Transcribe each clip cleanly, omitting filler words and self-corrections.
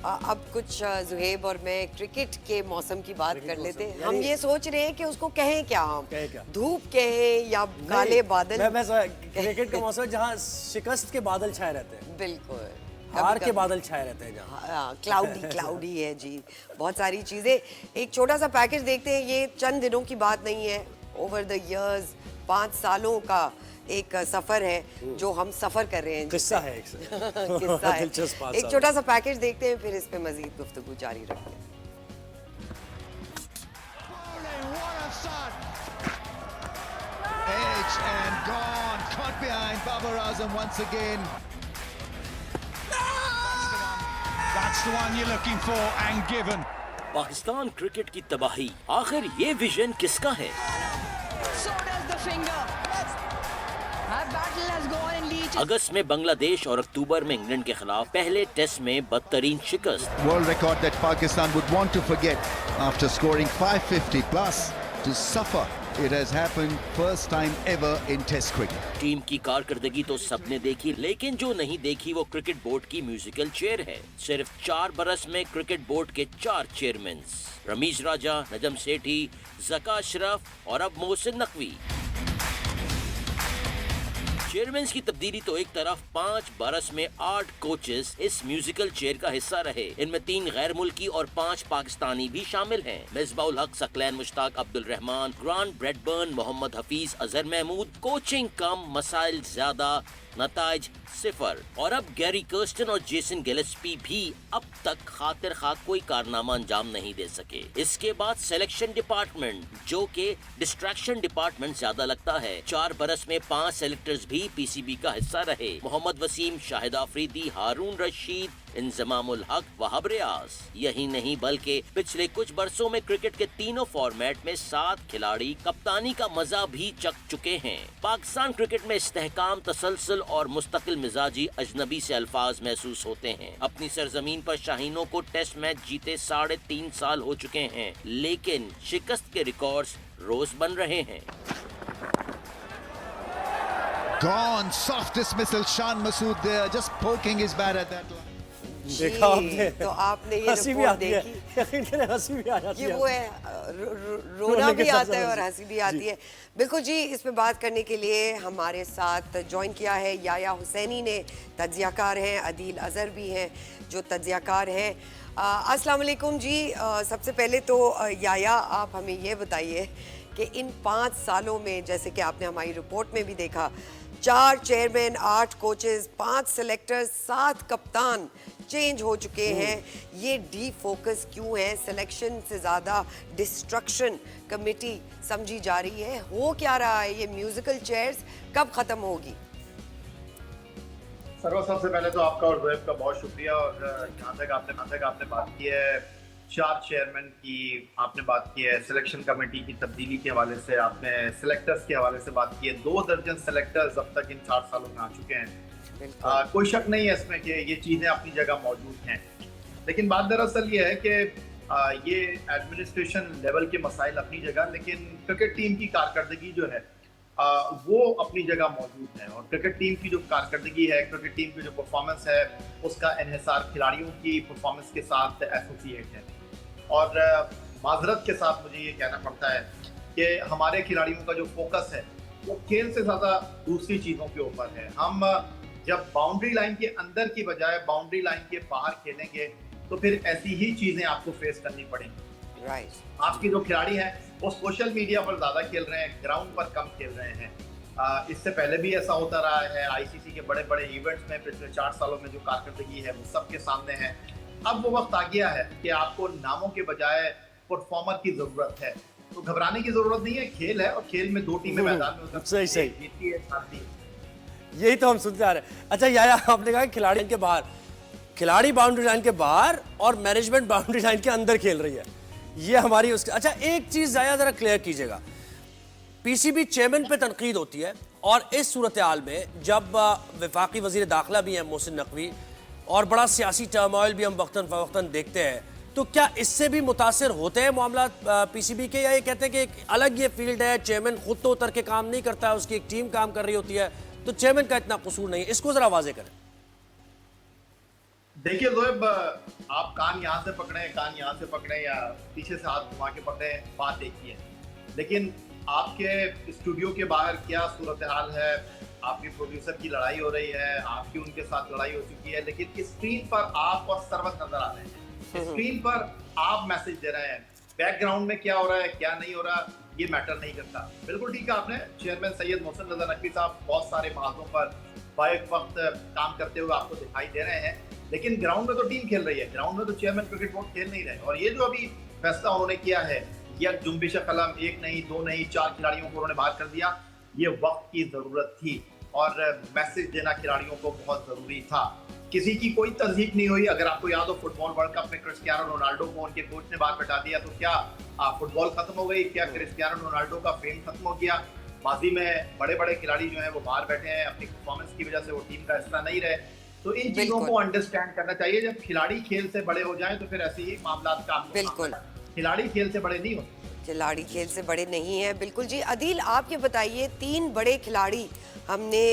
अब कुछ जुहेब और मैं क्रिकेट के मौसम की बात कर लेते हैं। हम ये सोच रहे हैं कि उसको कहें क्या, हम धूप कहें या काले बादल। मैं क्रिकेट का मौसम जहाँ शिकस्त के बादल छाए रहते हैं, बिल्कुल हार के बादल छाए रहते हैं जहाँ। क्लाउडी है जी, बहुत सारी चीजें। एक छोटा सा पैकेज देखते हैं, ये चंद दिनों की बात नहीं है, ओवर द इयर्स 5 सालों का एक सफर है जो हम सफर कर रहे हैं। किस्सा है एक किस्सा है। एक छोटा सा पैकेज देखते हैं, फिर इस पे मजीद गुफ्तगू जारी रखते हैं। Edge and gone, caught behind Babar Azam once again. That's the one you're looking for and given. Pakistan cricket की तबाही, आखिर ये विजन किसका है? So does the finger. That battle has gone in Leach. अगस्त में बांग्लादेश और अक्टूबर में इंग्लैंड के खिलाफ पहले टेस्ट में बदतरीन शिकस्त। World record that Pakistan would want to forget after scoring 550 plus to suffer. It has happened first time ever in Test cricket. Team की कारकर्दगी तो सबने देखी, लेकिन जो नहीं देखी वो क्रिकेट बोर्ड की म्यूजिकल चेयर है। सिर्फ 4 बरस में क्रिकेट बोर्ड के 4 चेयरमैन, रमीज राजा, नजम सेठी, जका अशरफ और अब मोहसिन नकवी। चेयरमैन की तब्दीली तो एक तरफ, 5 बरस में 8 कोचेस इस म्यूजिकल चेयर का हिस्सा रहे। इनमें 3 गैर मुल्की और 5 पाकिस्तानी भी शामिल हैं। Misbahul Haq, Saqlain Mushtaq, Abdul Rehman, Grant Bradburn, Mohammad Hafeez, Azhar Mahmood. Coaching कम, मसाइल ज्यादा, नताइज 0। और अब गैरी कर्स्टन और जेसन गिलेस्पी भी अब तक खातिर खा कोई कारनामा अंजाम नहीं दे सके। इसके बाद सिलेक्शन डिपार्टमेंट, जो के डिस्ट्रैक्शन डिपार्टमेंट ज्यादा लगता है। 4 बरस में 5 सेलेक्टर्स भी पीसीबी का हिस्सा रहे। मोहम्मद वसीम, शाहिद आफरीदी, हारून रशीद, इंजमामुल हक, वहाब रियाज। यही नहीं बल्कि पिछले कुछ बरसों में क्रिकेट के तीनों फॉर्मेट में 7 खिलाड़ी कप्तानी का मजा भी चख चुके हैं। पाकिस्तान क्रिकेट में इस्तेहकाम, तसलसल और मुस्तकिल मिजाजी अजनबी से अल्फाज महसूस होते हैं। अपनी सरजमीन पर शाहीनों को टेस्ट मैच जीते 3.5 साल हो चुके हैं, लेकिन शिकस्त के रिकॉर्ड्स रोज बन रहे हैं। Gone, soft dismissal. Shan Masood there, just poking his bat at that line. देखा आपने, तो आपने ये हंसी भी रिपोर्ट आती है, देखी। यकीन करें हंसी भी आ जाती है। ये वो है, रोना भी आता है और हंसी भी आती है। बिल्कुल जी, इस पे बात करने के लिए हमारे साथ ज्वाइन किया है याया हुसैनी ने, तज्जियाकार हैं, अदील अजहर भी हैं जो तज्जियाकार हैं। अस्सलाम वालेकुम जी। सबसे पहले तो याया, आप हमें ये बताइए कि इन 5 सालों में, जैसे कि आपने हमारी रिपोर्ट में भी देखा, 4 चेयरमैन, 8 कोचेस, 5 सेलेक्टर्स, 7 कप्तान चेंज हो चुके हैं। ये डी फोकस क्यों है? सिलेक्शन से ज़्यादा डिस्ट्रक्शन कमेटी समझी जा रही है। हो क्या रहा है? ये म्यूजिकल चेयर्स कब ख़त्म होगी? सबसे पहले तो आपका और जोएब का बहुत शुक्रिया। और जहाँ तक आपने बात की है 4 चेयरमैन की, आपने बात की है सिलेक्शन कमेटी की तब्दीली के हवाले से, आपने सिलेक्टर्स के हवाले से बात की है। 2 दर्जन सिलेक्टर्स अब तक इन 4 सालों में आ चुके हैं। कोई शक नहीं है इसमें कि ये चीज़ें अपनी जगह मौजूद हैं, लेकिन बात दरअसल ये है कि ये एडमिनिस्ट्रेशन लेवल के मसाइल अपनी जगह, लेकिन क्रिकेट टीम की कारकर्दगी जो है वो अपनी जगह मौजूद है। और क्रिकेट टीम की जो कारकर्दगी है, क्रिकेट टीम की जो परफॉर्मेंस है, उसका इन्हिसार खिलाड़ियों की परफॉर्मेंस के साथ एसोसिएट है। और माजरत के साथ मुझे ये कहना पड़ता है कि हमारे खिलाड़ियों का जो फोकस है वो खेल से ज़्यादा दूसरी चीज़ों के ऊपर है। हम जब बाउंड्री लाइन के अंदर की बजाय बाउंड्री लाइन के बाहर खेलेंगे तो फिर ऐसी ही चीज़ें आपको फेस करनी पड़ेंगी। आपके जो खिलाड़ी हैं वो सोशल मीडिया पर ज़्यादा खेल रहे हैं, ग्राउंड पर कम खेल रहे हैं। इससे पहले भी ऐसा होता रहा है। आईसीसी के बड़े बड़े इवेंट्स में पिछले 4 सालों में जो कारकर्दगी है वो सबके सामने है। अब वो वक्त आ गया है कि आपको नामों के बजाय परफॉर्मर की जरूरत है। तो घबराने की जरूरत नहीं है, खेल है और खेल में 2 टीमें मैदान में उतरती हैं, सही जीतती है, हारती है। यही तो हम सुनते आ रहे हैं। अच्छा याया, आपने कहा खिलाड़ी के बाहर, खिलाड़ी बाउंड्री लाइन के बाहर और मैनेजमेंट बाउंड्री लाइन के अंदर खेल रही है, ये हमारी उसके। अच्छा, एक चीज याया जरा क्लियर कीजिएगा, पीसीबी चेयरमैन पे तनकीद होती है और इस सूरत हाल में जब वफाकी वजीर दाखिला भी हैं मोहसिन नकवी और बड़ा सियासी टर्मोइल भी हम वक्तन फवक्तन देखते हैं, तो क्या इससे भी मुतासिर होते हैं मामला पीसीबी के, या ये कहते हैं कि एक अलग ये फील्ड है, चेयरमैन खुद तो उतर के काम नहीं करता है, उसकी एक टीम काम कर रही होती है, तो चेयरमैन का इतना कसूर नहीं है? इसको जरा वाजे करें। देखिए जोएब, आप कान यहाँ से पकड़े, कान यहाँ से पकड़े या पीछे से हाथ घुमा के पकड़े, बात एक ही है। लेकिन आपके स्टूडियो के बाहर क्या सूरत हाल है, आपकी प्रोड्यूसर की लड़ाई हो रही है, आपकी उनके साथ लड़ाई हो चुकी है, लेकिन स्क्रीन पर आप और सरवत नजर आ रहे हैं। स्क्रीन पर आप मैसेज दे रहे हैं, बैकग्राउंड में क्या हो रहा है क्या नहीं हो रहा ये मैटर नहीं करता। बिल्कुल ठीक है आपने, चेयरमैन सैयद मोहसिन रजा नकवी साहब बहुत सारे महाजों पर बैक वक्त काम करते हुए आपको दिखाई दे रहे हैं, लेकिन ग्राउंड में तो टीम खेल रही है, ग्राउंड में तो चेयरमैन क्रिकेट बोर्ड खेल नहीं रहे। और ये जो अभी फैसला उन्होंने किया है, यह जुम्बिश कलम, एक नहीं दो नहीं 4 खिलाड़ियों को उन्होंने बाहर कर दिया, ये वक्त की जरूरत थी और मैसेज देना खिलाड़ियों को बहुत जरूरी था। किसी की कोई तस्दीक नहीं हुई। अगर आपको याद हो फुटबॉल वर्ल्ड कप में क्रिस्टियानो रोनाल्डो को उनके कोच ने बाहर बैठा दिया, तो क्या फुटबॉल खत्म हो गई? क्या क्रिस्टियानो रोनाल्डो का फेम खत्म हो गया? माजी में बड़े बड़े खिलाड़ी जो हैं वो बाहर बैठे हैं, अपनी परफॉर्मेंस की वजह से वो टीम का हिस्सा नहीं रहे। तो इन चीजों को अंडरस्टैंड करना चाहिए। जब खिलाड़ी खेल से बड़े हो जाएं तो फिर ऐसे ही मामला का बिल्कुल, खिलाड़ी खेल से बड़े नहीं होते, खिलाड़ी खेल से बड़े नहीं है। बिल्कुल जी। अदील, आप ये बताइए, 3 बड़े खिलाड़ी हमने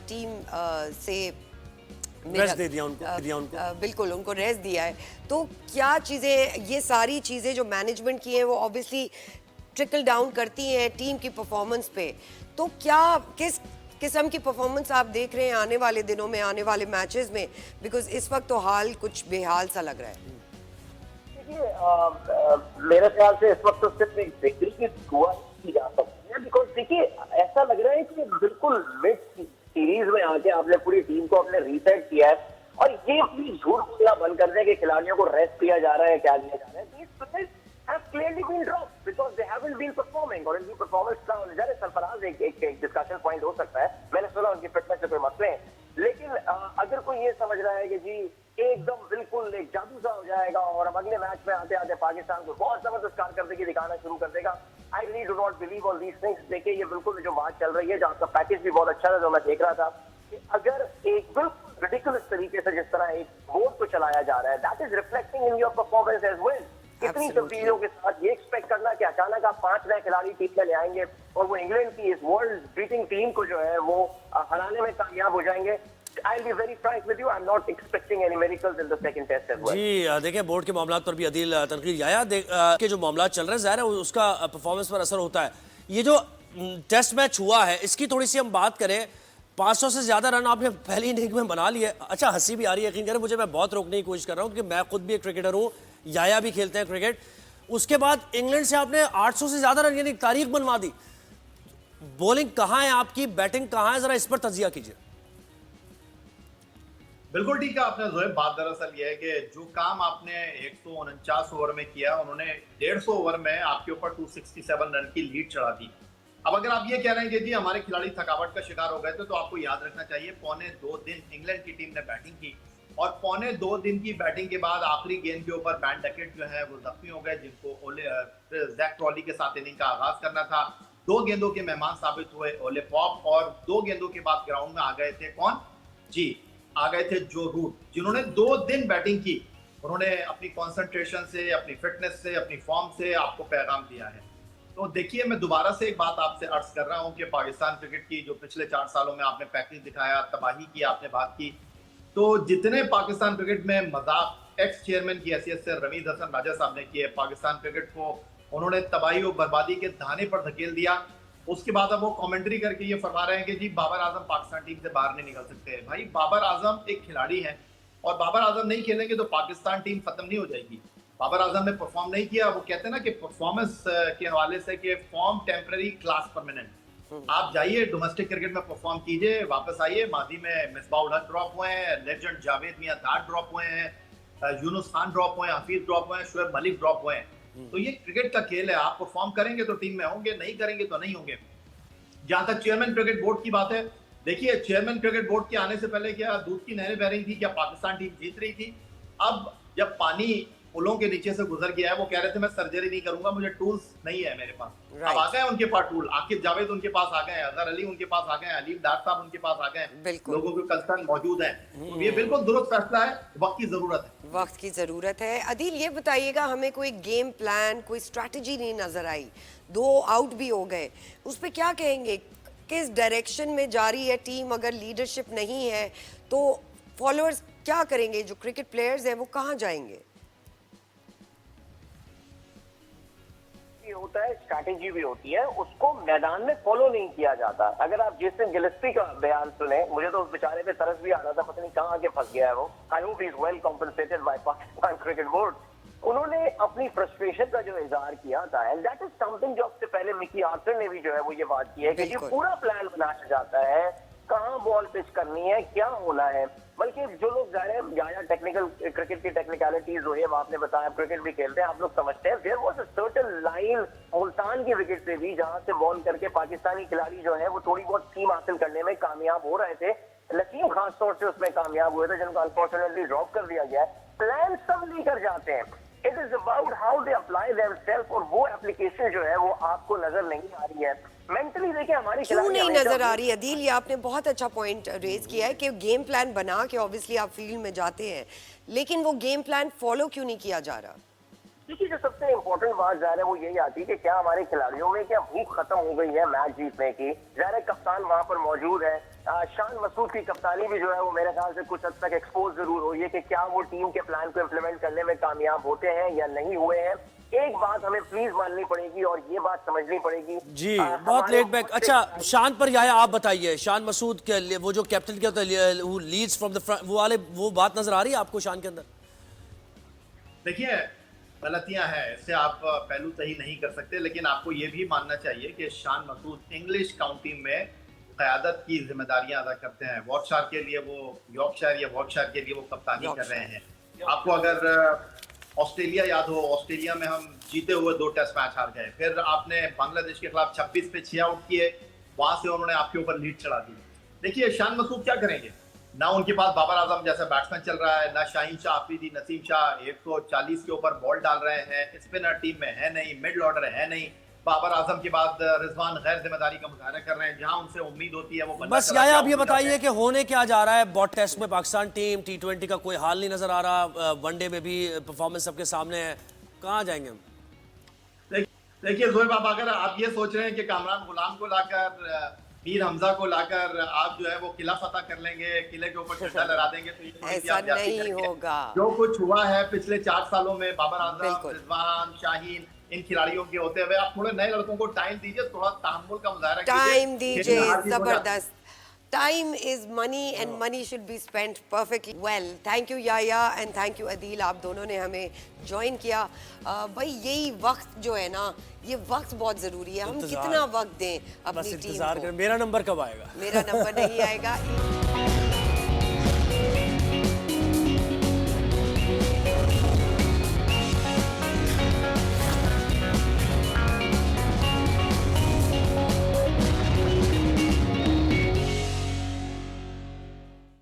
टीम से रेस्ट दे दिया उनको, बिल्कुल उनको रेस्ट दिया है, तो क्या चीज़ें, ये सारी चीज़ें जो मैनेजमेंट की हैं वो ऑब्वियसली ट्रिकल डाउन करती हैं टीम की परफॉर्मेंस पे, तो क्या किस किस्म की परफॉर्मेंस आप देख रहे हैं आने वाले दिनों में, आने वाले मैचेस में? बिकॉज इस वक्त तो हाल कुछ बेहाल सा लग रहा है। देखिए, मेरे ख्याल से इस वक्त तो सिर्फ एक विक्ट्री की दुआ की जा सकती है, बिकॉज देखिए ऐसा लग रहा है कि बिल्कुल मिड सीरीज में आके आपने पूरी टीम को अपने रीसेट किया है और ये पूरी झूठ बोलना बंद कर दें कि खिलाड़ियों को रेस्ट दिया जा रहा है, क्या दिया जा रहा है। have clearly been dropped because they haven't been performing और इनकी परफॉर्मेंस का जाने सरफराज एक डिस्कशन पॉइंट हो सकता है। मैंने सुना उनकी फिटनेस से कोई मसले हैं, लेकिन अगर कोई ये समझ रहा है कि जी एकदम बिल्कुल एक जादू सा हो जाएगा और हम अगले मैच में आते आते पाकिस्तान को बहुत जबरदस्त कारकर्दगी दिखाना शुरू कर देगा, I really do not believe on these things. देखिए ये बिल्कुल जो बात चल रही है, जो आपका पैकेज भी बहुत अच्छा था जो मैं देख रहा था, कि अगर एक बिल्कुल रिडिकुलस तरीके से जिस तरह एक बोर्ड को चलाया जा रहा है, that is reflecting in your performance as well. इतनी तब्दीलियों के साथ ये एक्सपेक्ट करना कि अचानक आप 5 नए खिलाड़ी टीम में ले आएंगे और वो इंग्लैंड की इस वर्ल्ड बीटिंग टीम को जो है वो हराने में कामयाब हो जाएंगे, I'll be very frank with you, I'm not expecting any miracles in the second test as well. जी देखिए, बोर्ड के मामलात पर भी अदील तनकीद आया के जो मामलात चल रहे हैं, ज़ाहिर है उसका परफॉर्मेंस पर असर होता है। ये जो टेस्ट मैच हुआ है इसकी थोड़ी सी हम बात करें, 500 से ज़्यादा रन आपने पहली इनिंग में बना लिए। अच्छा, हंसी भी आ रही है, यकीन करें मुझे, मैं बहुत रोकने की कोशिश कर रहा हूँ क्योंकि मैं खुद भी एक क्रिकेटर हूँ, याया भी खेलते हैं क्रिकेट। उसके बाद इंग्लैंड से आपने 800 से ज़्यादा रन यानी तारीख बनवा दी। बॉलिंग कहाँ है आपकी, बैटिंग कहाँ है, ज़रा इस पर तजिया कीजिए। बिल्कुल ठीक है आपने जोएब। बात दरअसल ये है कि जो काम आपने 149 ओवर में किया, उन्होंने 150 ओवर में आपके ऊपर 267 रन की लीड चढ़ा दी। अब अगर आप ये कह रहे हैं कि जी हमारे खिलाड़ी थकावट का शिकार हो गए थे, तो आपको याद रखना चाहिए पौने 2 दिन इंग्लैंड की टीम ने बैटिंग की और पौने 2 दिन की बैटिंग के बाद आखिरी गेंद के ऊपर बैन डकेट जो है वो जख्मी हो गए, जिनको जैक क्रॉली के साथ इनिंग का आगाज करना था। 2 गेंदों के मेहमान साबित हुए ओले पॉप और 2 गेंदों के बाद ग्राउंड में आ गए थे कौन? जी, आ गए थे जो रूट, जिन्होंने 2 दिन बैटिंग की। उन्होंने अपनी कंसंट्रेशन से, अपनी फिटनेस से, अपनी फॉर्म से आपको पैगाम दिया है। तो देखिए, मैं दोबारा से एक बात आपसे अर्ज कर रहा हूं कि पाकिस्तान क्रिकेट की जो पिछले 4 सालों में आपने पैकेज दिखाया, तबाही की आपने बात की, तो जितने पाकिस्तान क्रिकेट में मजाक एक्स चेयरमैन की हैसियत से रमीज हसन राजा साहब ने किए, पाकिस्तान क्रिकेट को उन्होंने तबाही और बर्बादी के धाने पर धकेल दिया। उसके बाद अब वो कमेंट्री करके ये फरमा रहे हैं कि जी बाबर आजम पाकिस्तान टीम से बाहर नहीं निकल सकते। भाई, बाबर आजम एक खिलाड़ी हैं और बाबर आजम नहीं खेलेंगे तो पाकिस्तान टीम खत्म नहीं हो जाएगी। बाबर आजम ने परफॉर्म नहीं किया। वो कहते हैं ना कि परफॉर्मेंस के हवाले से कि फॉर्म टेम्पररी, क्लास परमानेंट। आप जाइए डोमेस्टिक क्रिकेट में परफॉर्म कीजिए, वापस आइए। माजी में मिसबाउल हक ड्रॉप हुए हैं, लेजेंड जावेद मियां दाद ड्रॉप हुए हैं, यूनुस खान ड्रॉप हुए हैं, हफीज ड्रॉप हुए हैं, शुएब मलिक ड्रॉप हुए हैं। तो ये क्रिकेट का खेल है, आप परफॉर्म करेंगे तो टीम में होंगे, नहीं करेंगे तो नहीं होंगे। जहां तक चेयरमैन क्रिकेट बोर्ड की बात है, देखिए चेयरमैन क्रिकेट बोर्ड के आने से पहले क्या दूध की नहरें बह रही थी, क्या पाकिस्तान टीम जीत रही थी? अब जब पानी पुलों के नीचे से गुजर गया है, वो कह रहे थे मैं सर्जरी नहीं करूंगा, मुझे टूल्स नहीं है मेरे पास। अब आ गए उनके पास टूल, आकिब जावेद उनके पास आ गए, अजहर अली उनके पास आ गए, अलीम दार साहब उनके पास आ गए, लोगों के कंसर्न मौजूद हैं। तो ये बिल्कुल दुरुस्त फैसला है, वक्त की जरूरत है। वक्त की जरूरत है। अदील, ये बताइएगा, हमें कोई गेम प्लान, कोई स्ट्रैटेजी नहीं नजर आई, 2 आउट भी हो गए, उस पर क्या कहेंगे? किस डायरेक्शन में जा रही है टीम? अगर लीडरशिप नहीं है तो फॉलोअर्स क्या करेंगे? जो क्रिकेट प्लेयर्स हैं वो कहाँ जाएंगे? ये होता है, स्ट्रैटेजी भी होती है, उसको मैदान में फॉलो नहीं किया जाता। अगर आप जेसन गिलेस्पी का बयान सुने, मुझे तो उस बेचारे पे तरस भी आ रहा था, पता नहीं कहाँ आके फंस गया है वो। I hope he is well compensated by Pakistan Cricket Board. उन्होंने अपनी फ्रस्ट्रेशन का जो इजहार किया था, एंड दैट इज समथिंग जो सबसे पहले मिकी आर्थर ने भी जो है वो ये बात की है कि ये पूरा प्लान बनाया जाता है, कहाँ बॉल पिच करनी है, क्या होना है। बल्कि जो लोग जा रहे हैं या टेक्निकल क्रिकेट की टेक्निकलिटीज जो है आपने बताया, क्रिकेट भी खेलते हैं, आप लोग समझते हैं, there was a certain line Multan की विकेट से भी जहां से बॉल करके पाकिस्तानी खिलाड़ी जो है वो थोड़ी बहुत सीम हासिल करने में कामयाब हो रहे थे। लकीम खास तौर से उसमें कामयाब हुए थे, जिनको अनफॉर्चुनेटली ड्रॉप कर दिया गया है। प्लान सब लेकर जाते हैं, it is about how they apply themselves, और वो एप्लीकेशन जो है वो आपको नजर नहीं आ रही है। मेंटली देखिए हमारी क्यों नहीं नजर आ रही? अदील, ये आपने बहुत अच्छा पॉइंट रेज किया है कि गेम प्लान बना के ऑब्वियसली आप फील्ड में जाते हैं, लेकिन वो गेम प्लान फॉलो क्यों नहीं किया जा रहा? देखिए जो सबसे इम्पोर्टेंट बात ज़ाहिर है वो यही आती है कि क्या हमारे खिलाड़ियों में क्या भूख खत्म हो गई है मैच जीतने की। ज़ाहिर है कप्तान वहां पर मौजूद है, शान मसूद की कप्तानी भी जो है वो मेरे ख्याल से कुछ हद तक एक्सपोज जरूर हुई है कि क्या वो टीम के प्लान को इम्प्लीमेंट करने में कामयाब होते हैं या नहीं हुए हैं। एक बात हमें प्लीज माननी पड़ेगी और ये बात समझनी पड़ेगी जी, बहुत लेट बैक। अच्छा, शान पर याया आप बताइए, शान मसूद के लिए वो जो कैप्टन के होता है, वो लीड्स फ्रॉम द फ्रंट, वो वाले वो बात नजर आ रही है आपको शान के अंदर? देखिए गलतियां हैं, इससे आप पहलू तही नहीं कर सकते, लेकिन आपको ये भी मानना चाहिए कि शान मसूद इंग्लिश काउंटी में क़यादत की जिम्मेदारियां अदा करते हैं। वॉर्कशायर के लिए वो यॉर्कशायर या वॉर्कशायर के लिए वो कप्तानी कर रहे हैं। आपको अगर ऑस्ट्रेलिया याद हो, ऑस्ट्रेलिया में हम जीते हुए 2 टेस्ट मैच हार गए, फिर आपने बांग्लादेश के खिलाफ 26 पे 6 आउट किए, वहां से उन्होंने आपके ऊपर लीड चढ़ा दी। देखिए शान मसूद क्या करेंगे, ना उनके पास बाबर आजम जैसा बैट्समैन चल रहा है, ना शाहीन शाह आफरीदी, नसीम शाह 140 के ऊपर बॉल डाल रहे हैं, स्पिनर टीम में है नहीं, मिडल ऑर्डर है नहीं। बाबर आजम के बाद रिजवान गैर जिम्मेदारी का मुजाहरा कर रहे हैं, जहां उनसे उम्मीद होती है वो बस याया आप ये बताइए कि होने क्या जा रहा है बॉट टेस्ट में? पाकिस्तान टीम T20 का कोई हाल नहीं नजर आ रहा, वनडे में भी परफॉर्मेंस सबके सामने है, कहाँ जाएंगे हम? देखिए जोहेब, अगर आप ये सोच रहे हैं कि कामरान गुलाम को लाकर, मीर हमजा को लाकर आप जो है वो किला फतह कर लेंगे, किले के ऊपर झंडा लहरा देंगे, तो ये ऐसा नहीं होगा। जो कुछ हुआ है पिछले 4 सालों में, बाबर आजम, रिजवान, शाहीन, इन खिलाड़ियों के होते हुए आप थोड़े नए लड़कों को टाइम दीजिए, थोड़ा तहम्मुल का मुजाहरा कीजिए। टाइम दीजिए, जबरदस्त। Time is money and money should be spent perfectly well. Thank you Yahya and thank you Adeel, आप दोनों ने हमें ज्वाइन किया। भाई यही वक्त जो है ना, ये वक्त बहुत ज़रूरी है। हम कितना वक्त दें अपनी टीम को? मेरा नंबर कब आएगा? मेरा नंबर नहीं आएगा।